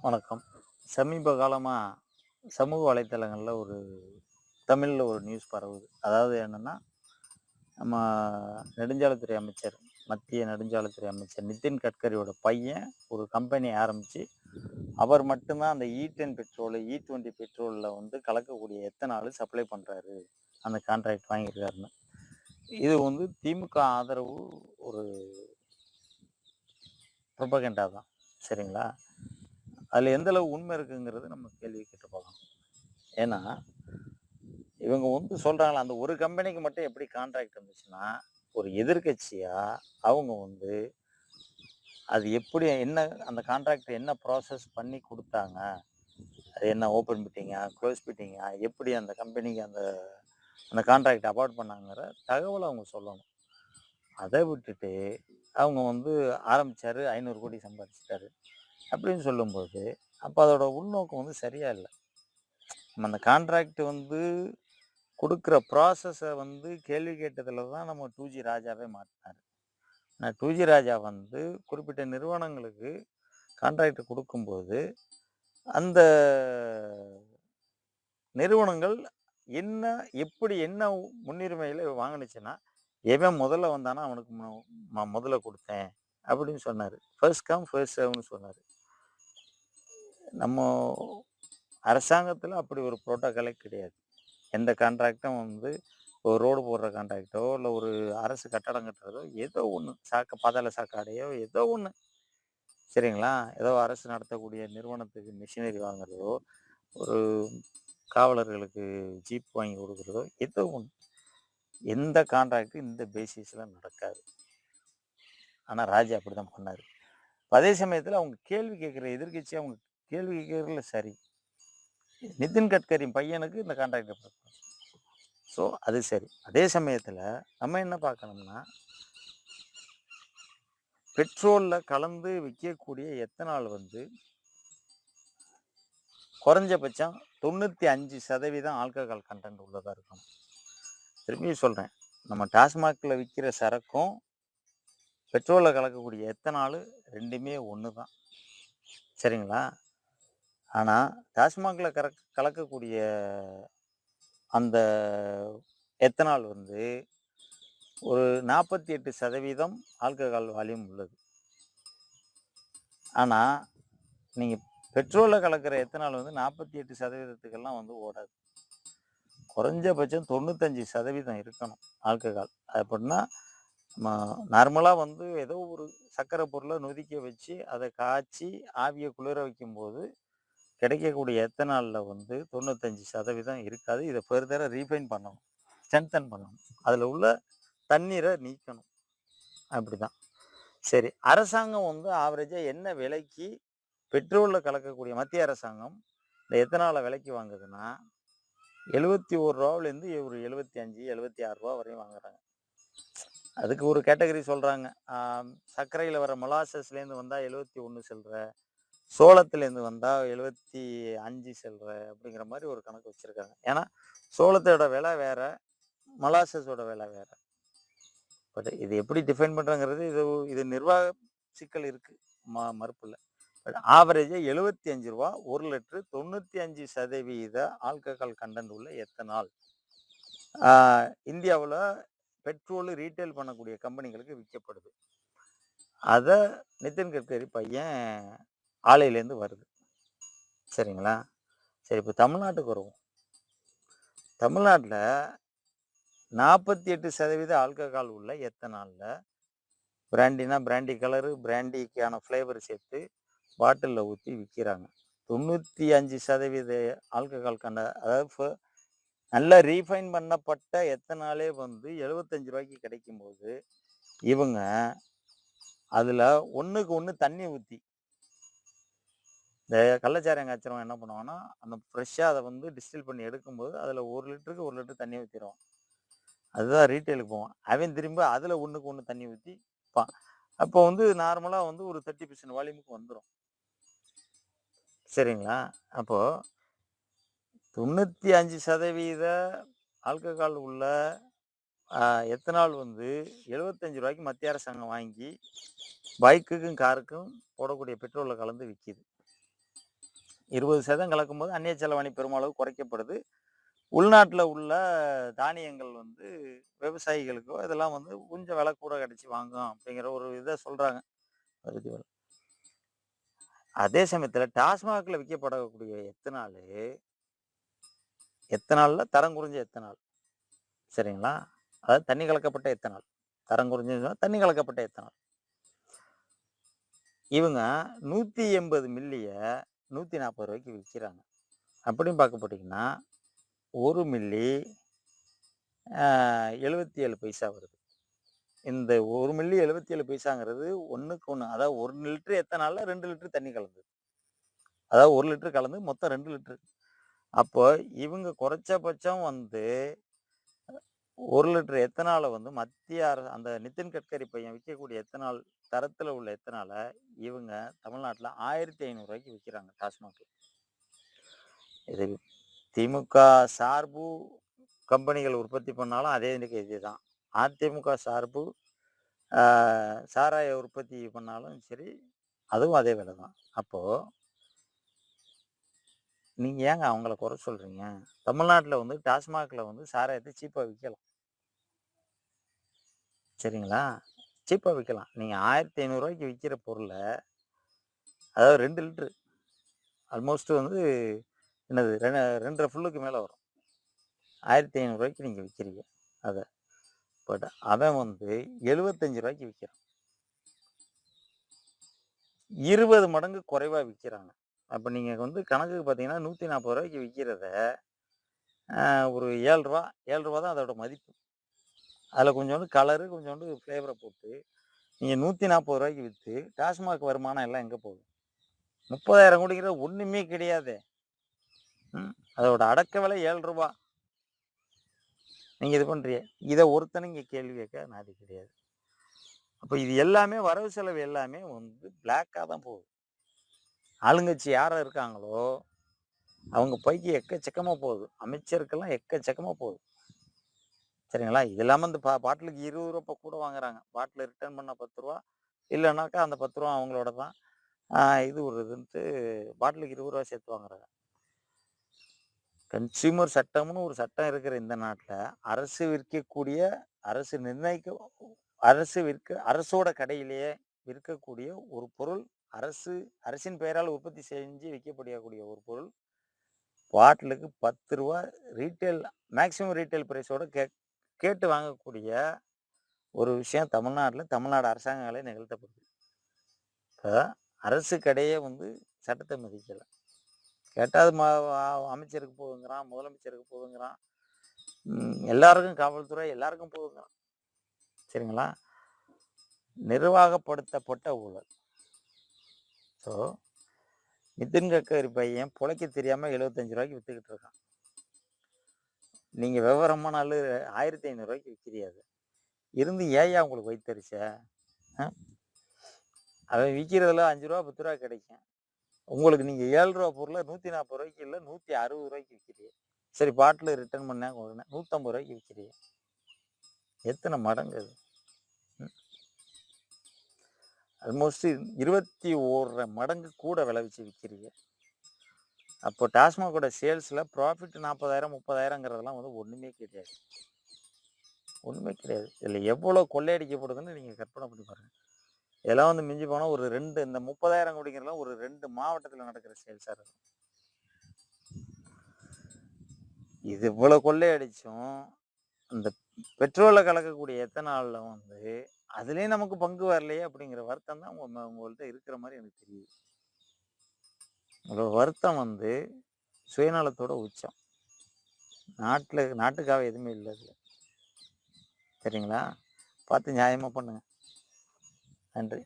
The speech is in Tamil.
வணக்கம். சமீப காலமா சமூக வலைத்தளங்கள்ல தமிழ்ல ஒரு நியூஸ் பரவுது. அதாவது என்னன்னா, நம்ம நெடுஞ்சாலைத்துறை அமைச்சர், மத்திய நெடுஞ்சாலைத்துறை அமைச்சர் நிதின் கட்கரியோட பையன் ஒரு கம்பெனி ஆரம்பிச்சு, அவர் மட்டும் தான் அந்த E10 பெட்ரோலு, E20 பெட்ரோல்ல கலக்கக்கூடிய எத்தனாலு சப்ளை பண்றாரு. அந்த கான்ட்ராக்ட் வாங்கியிருக்காருன்னு. இது திமுக ஆதரவு ஒரு புரொபகண்டா தான். சரிங்களா? அதுல எந்த அளவு உண்மை இருக்குங்கிறது நம்ம கேள்வி கேட்டு பார்க்கணும். ஏன்னா, இவங்க சொல்றாங்களா, அந்த ஒரு கம்பெனிக்கு மட்டும் எப்படி கான்ட்ராக்ட் வந்துச்சுன்னா, ஒரு எதிர்க்கட்சியா அவங்க அது எப்படி என்ன அந்த கான்ட்ராக்ட் என்ன ப்ராசஸ் பண்ணி குடுத்தாங்க? அது என்ன ஓப்பன் பிட்டிங்கா? குளோஸ் பிட்டிங்கா? எப்படி அந்த கம்பெனிக்கு அந்த அந்த கான்ட்ராக்ட் அவார்ட் பண்ணாங்கங்கிற தகவல அவங்க சொல்லணும். அத விட்டுட்டு அவங்க ஆரம்பிச்சாரு, 500 கோடி சம்பாதிச்சுட்டாரு அப்படின்னு சொல்லும்போது, அப்ப அதோட உள்நோக்கம் சரியா இல்ல. நம்ம அந்த கான்ட்ராக்ட் குடுக்குற ப்ராசஸ கேள்வி கேட்டதுல தான் நம்ம 2G ராஜாவே மாட்டுனாரு. ஆனா 2G ராஜா குறிப்பிட்ட நிறுவனங்களுக்கு கான்ட்ராக்ட் குடுக்கும்போது, அந்த நிறுவனங்கள் என்ன என்ன முன்னுரிமையில வாங்குனுச்சுன்னா, எவன் முதல்ல வந்தானோ அவனுக்கு முதல்ல குடுத்தேன் அப்படின்னு சொன்னாரு. ஃபர்ஸ்ட் கம் ஃபர்ஸ்ட் சர்வ்ன்னு சொன்னாரு. நம்ம அரசாங்கத்துல அப்படி ஒரு புரோட்டோகாலே கிடையாது. எந்த கான்ட்ராக்டும் ஒரு ரோடு போடுற கான்ட்ராக்டோ, இல்ல ஒரு அரசு கட்டடம் கட்டுறதோ, ஏதோ ஒண்ணு பாதாள சாக்கடையோ ஏதோ ஒண்ணு. சரிங்களா? ஏதோ அரசு நடத்தக்கூடிய நிறுவனத்துக்கு மிஷினரி வாங்குறதோ, ஒரு காவலர்களுக்கு ஜீப் வாங்கி கொடுக்குறதோ, ஏதோ ஒண்ணு. எந்த கான்ட்ராக்டும் இந்த பேசிஸ்ல நடக்காது. ஆனா ராஜா அப்படிதான் பண்ணாரு. அதே சமயத்துல அவங்க கேள்வி கேட்கிற எதிர்க்கட்சி அவங்க கேள்வி கேட்கறதுல சரி. நிதின் கட்கரி பையனுக்கு இந்த கான்ட்ராக்ட் ஸோ அது சரி. அதே சமயத்துல நம்ம என்ன பார்க்கணும்னா, பெட்ரோல்ல கலந்து விற்கக்கூடிய எத்தனால் குறைஞ்சபட்சம் 95% ஆல்கஹால் கண்டென்ட் உள்ளதா இருக்கணும். திரும்பியும் சொல்றேன். நம்ம டாஸ்மாக்ல விற்கிற சரக்கும், பெட்ரோல்ல கலக்கக்கூடிய எத்தனாலு 2மே ஒண்ணு தான். சரிங்களா? ஆனா டாஸ்மாக்ல கலக்கக்கூடிய அந்த எத்தனால் ஒரு 48% ஆல்கஹால் வால்யூம் உள்ளது. ஆனா நீங்க பெட்ரோல்ல கலக்கிற எத்தனால் 48%த்துக்கெல்லாம் ஓடாது. குறைஞ்சபட்சம் 95% இருக்கணும் ஆல்கஹால். அப்படின்னா நம்ம நார்மலா ஏதோ ஒரு சர்க்கரை பொருளை நொதிக்க வச்சு அதை காய்ச்சி ஆவியை குளிர வைக்கும்போது கிடைக்கக்கூடிய எத்தனால்ல 95% இருக்காது. இதை ஃபர்தரா ரீஃபைன் பண்ணணும், ஸ்ட்ரென்தன் பண்ணணும், அதுல உள்ள தண்ணீரை நீக்கணும். அப்படிதான். சரி, அரசாங்கம் ஆவரேஜா என்ன விலைக்கு பெட்ரோல்ல கலக்கக்கூடிய மத்திய அரசாங்கம் இந்த எத்தனால விலைக்கு வாங்குதுன்னா, 71 ரூபாவிலேருந்து ஒரு 75, 76 ரூபா வரையும் வாங்குறாங்க. அதுக்கு ஒரு கேட்டகரி சொல்றாங்க. சர்க்கரையில் வர மொலாசஸ்லேருந்து வந்தால் 71 சில்லற, சோளத்துலேருந்து வந்தால் 75 சில்லற அப்படிங்கிற மாதிரி ஒரு கணக்கு வச்சுருக்காங்க. ஏன்னா சோளத்தோட விலை வேற, மொலாசஸோட விலை வேற. பட் இது எப்படி டிஃபைன் பண்ணுறாங்கிறது இது நிர்வாக சிக்கல் இருக்குது, மறுப்பு இல்லை. பட் ஆவரேஜாக 75 ரூபா 1 லிட்டரு 95% ஆல்கஹால் கண்டென்ட் உள்ள எத்தனால் இந்தியாவில் பெட்ரோல் ரீட்டைல் பண்ணக்கூடிய கம்பெனிகளுக்கு விற்கப்படுது. அதை நிதின் கட்கரி பையன் ஆலையிலேருந்து வருது. சரிங்களா? சரி, இப்போ தமிழ்நாட்டுக்கு வருவோம். தமிழ்நாட்டில் 48% ஆல்கஹால் உள்ள எத்தனாலில் பிராண்டினா பிராண்டி கலரு, பிராண்டிக்கான ஃப்ளேவர் சேர்த்து பாட்டிலில் ஊற்றி விற்கிறாங்க. 95% ஆல்கஹால் அதாவது நல்லா ரீஃபைன் பண்ணப்பட்ட எத்தனாலே 75 ரூபாய்க்கு கிடைக்கும்போது, இவங்க அதில் ஒன்றுக்கு ஒன்று தண்ணி ஊற்றி, இந்த கள்ளச்சாராயம் காய்ச்சறவன் என்ன பண்ணுவான்னா, அந்த ஃப்ரெஷ்ஷாக அதை டிஸ்டில் பண்ணி எடுக்கும்போது அதில் 1 லிட்டருக்கு 1 லிட்டர் தண்ணி ஊற்றிடுவான். அதுதான் ரீட்டைலுக்கு போவான். அவன் திரும்ப அதில் ஒன்றுக்கு ஒன்று தண்ணி ஊற்றி விற்பான். அப்போ நார்மலாக ஒரு 30% வால்யூமுக்கு வந்துடும். சரிங்களா? அப்போது 95% ஆல்கஹால் உள்ள எத்தனால் 75 ரூபாய்க்கு மத்திய அரசாங்கம் வாங்கி பைக்குக்கும் காருக்கும் போடக்கூடிய பெட்ரோலில் கலந்து விற்கிது. 20% கலக்கும்போது அந்நிய செலவாணி பெருமளவு குறைக்கப்படுது. உள்நாட்டுல உள்ள தானியங்கள் வந்து விவசாயிகளுக்கோ இதெல்லாம் வந்து கொஞ்சம் விலை கூட கிடைச்சு வாங்கும் அப்படிங்கிற ஒரு இத சொல்றாங்க. பருத்தி விலை. அதே சமயத்துல டாஸ்மாக்ல விக்கப்படக்கூடிய எத்தனால்ல தரம் குறைஞ்ச எத்தனால். சரிங்களா? அதாவது தண்ணி கலக்கப்பட்ட எத்தனால். தரம் குறைஞ்சதுன்னா தண்ணி கலக்கப்பட்ட எத்தனால். இவங்க 180 மில்லிய ரூ. 140 விக்கிறாங்க. அப்படின்னு பார்க்க போட்டீங்கன்னா, 1 மில்லி 77 பைசா வருது. இந்த 1 மில்லி 77 பைசாங்கிறது 1க்கு 1. அதாவது 1 லிட்டர் எத்தனால்ல 2 லிட்டர் தண்ணி கலந்தது. அதாவது 1 லிட்டர் கலந்து மொத்தம் 2 லிட்டர். அப்போ இவங்க குறைச்சபட்சம் வந்து 1 லிட்டர் எத்தனால வந்து மத்திய அந்த நிதின் கட்கரி பையன் விற்கக்கூடிய எத்தனால் தரத்துல உள்ள எத்தனால இவங்க தமிழ்நாட்டுல ரூ. 1500 விற்கிறாங்க டாஸ்மாக்ல. இது திமுக சார்பு கம்பெனிகள் உற்பத்தி பண்ணாலும் அதே இதுதான். அதிமுக சார்பு சாராய உற்பத்தி பண்ணாலும் சரி, அதுவும் அதே விலை தான். அப்போ நீங்க ஏங்க அவங்கள குறை சொல்றீங்க? தமிழ்நாட்டுல வந்து டாஸ்மாக்ல வந்து சாராயத்தை சீப்பா விற்கலாம். சரிங்களா? சீப்பா விற்கலாம். நீங்க ரூ. 1500 விற்கிற பொருள, அதாவது 2 லிட்டரு ஆல்மோஸ்ட் வந்து என்னது 2 ஃபுல்லுக்கு மேல வரும். ரூ. 1500 நீங்க விற்கிறீங்க அத. பட் அவன் வந்து ரூ. 75 விற்கிறான். 20 மடங்கு குறைவா விற்கிறாங்க. அப்ப நீங்க வந்து கணக்குக்கு பார்த்தீங்கன்னா, ரூ. 140 விற்கிறத ஒரு ரூ. 7 தான் அதோட மதிப்பு. அதுல கொஞ்சோண்டு கலரு, கொஞ்சோண்டு ஃப்ளேவர போட்டு நீங்க ரூ. 140 வித்து டாஸ்மாக் வருமானம் எல்லாம் எங்க போகுது? 30,000 கோடிங்கிறது ஒண்ணுமே கிடையாதே. அதோட அடக்க விலை ரூ. 7. நீங்க இது பண்றீங்க. இத ஒருத்தனும் இங்க கேள்வி கேட்க நாதி கிடையாது. அப்ப இது எல்லாமே வரவு செலவு எல்லாமே வந்து பிளாக்கா தான் போகுது. ஆளுங்கட்சி யார் இருக்காங்களோ அவங்க பைக்கு எக்கச்சக்கமா போகுது. அமைச்சருக்கெல்லாம் எக்கச்சக்கமா போகுது. சரிங்களா? இது இல்லாம இந்த பாட்டிலுக்கு ரூ. 20 கூட வாங்குறாங்க. பாட்டில் ரிட்டர்ன் பண்ணா ரூ. 10. இல்லைனாக்கா அந்த ரூ. 10 அவங்களோட தான். இது ஒரு இதுன்ட்டு பாட்டிலுக்கு ரூ. 20 சேர்த்து வாங்குறாங்க. கன்சியூமர் சட்டம்னு ஒரு சட்டம் இருக்கிற இந்த நாட்டுல அரசு விற்கக்கூடிய அரசு நிர்ணயிக்க அரசோட கடையிலேயே விற்கக்கூடிய ஒரு பொருள் அரசின் பெயரால் உற்பத்தி செஞ்சு விற்கப்படக்கூடிய ஒரு பொருள் பாட்டிலுக்கு ரூ. 10 ரீட்டைல் மேக்சிமம் ரீட்டைல் பிரைஸோட கேட்டு வாங்கக்கூடிய ஒரு விஷயம் தமிழ்நாடு அரசாங்கங்களே நிகழ்த்தப்படுது. இப்போ அரசு கடையே வந்து சட்டத்தை மதிக்கல. கேட்டால் அமைச்சருக்கு போகுங்கிறான், முதலமைச்சருக்கு போகுங்கிறான், எல்லாருக்கும் காவல்துறை எல்லாருக்கும் போகுங்கிறான். சரிங்களா? நிர்வாகப்படுத்தப்பட்ட ஊழல். ஸோ நிதின் கட்கரி பையன் பிழைக்க தெரியாம ரூ. 75 வித்துக்கிட்டு இருக்கான். நீங்க விவரமா நாள் ரூ. 1500 விற்கிறியாது. இருந்து ஏயா உங்களுக்கு வைத்தறிச்ச? அவன் விற்கிறதுல ரூ. 5 ரூபா கிடைக்கும். உங்களுக்கு நீங்க ரூ. 7 பொருளை ரூ. 140 இல்லை ரூ. 160 விற்கிறீங்க. சரி பாட்டில் ரிட்டர்ன் பண்ண ரூ. 150 விற்கிறீங்க. எத்தனை மடங்கு அது? ஆல்மோஸ்ட் 21 மடங்கு கூட விளைவிச்சு விற்கிறீங்க. அப்போ டாஸ்மாகோட சேல்ஸ்ல ப்ராஃபிட் 40,000 30,000ங்கிறதெல்லாம் வந்து ஒண்ணுமே கிடையாது. ஒண்ணுமே கிடையாது. இதுல எவ்வளவு கொள்ளையடிக்கப்படுதுன்னு நீங்க கற்பனை பண்ணி பாருங்க. இதெல்லாம் வந்து மிஞ்சி போனா ஒரு 2 இந்த 30,000 கோடிங்கிறதுலாம் ஒரு 2 மாவட்டத்துல நடக்கிற சேல்ஸா இருக்கும். இது இவ்வளவு கொள்ளையடிச்சும் அந்த பெட்ரோல்ல கலக்கக்கூடிய எத்தனால்ல வந்து அதுலயும் நமக்கு பங்கு வரலையே அப்படிங்கிற வருத்தம் தான் உங்கள்கிட்ட இருக்கிற மாதிரி எனக்கு தெரியுது. உங்களோட வருத்தம் வந்து சுயநலத்தோட உச்சம். நாட்டுக்காக எதுவுமே இல்லை. சரிங்களா? பார்த்து நியாயமா பண்ணுங்க. நன்றி.